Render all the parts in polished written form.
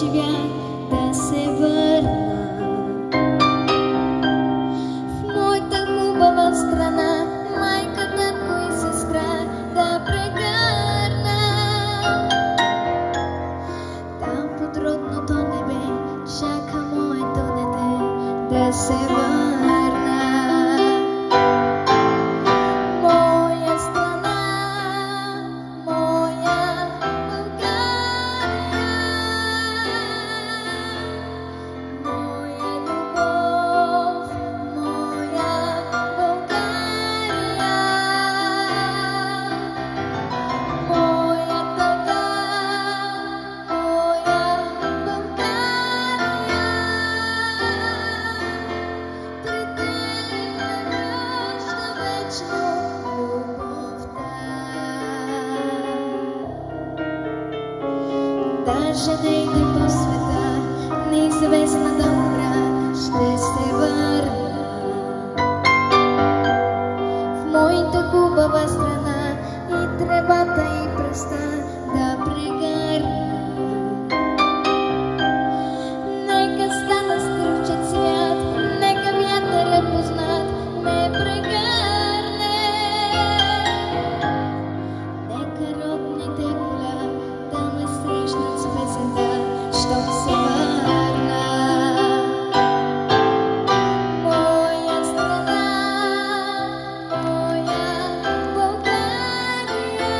живя, да се върна в моята хубава страна, майка, татко и сестра да прегърна. Там под родното небе чака моето дете да се върна. Моя страна, моя България, моя любов, моя България, моя тъга, моя България, при теб връща вечно любовта. Даже да иде по света неизвестна добра, ще се върна в моята хубава страна и тревата и пръста да прегърна. Нека стана стръвчет свят, нека вятърът познат ме прегърне. Нека родните поля да ме срещнат с песента, щом се върна. Моя страна, моя България,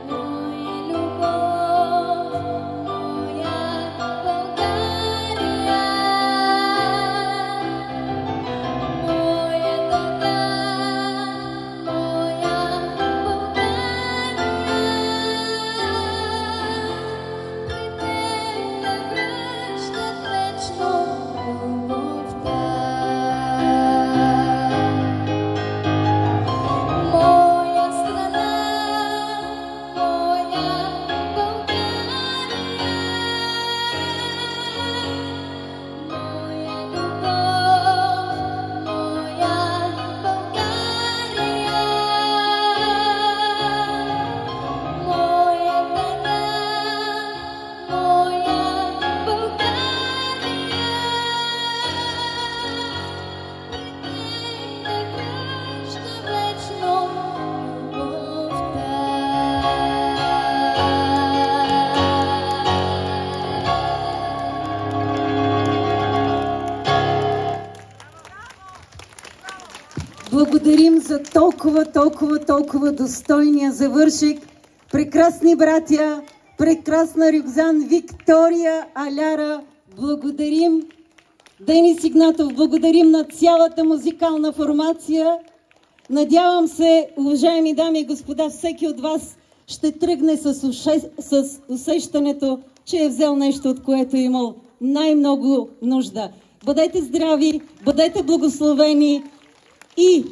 моя любов, моя България, моя тъга, моя България, при теб да връщат вечно любовта. Моя страна, моя България, моя любов, моя България, моя тъга, моя България, при теб да връща вечно любовта. Благодарим за толкова достойния завършек. Прекрасни братя, прекрасна Рюкзан, Виктория, Аляра. Благодарим. Денис Игнатов, благодарим на цялата музикална формация. Надявам се, уважаеми дами и господа, всеки от вас ще тръгне с усещането, че е взел нещо, от което е имал най-много нужда. Бъдете здрави, бъдете благословени и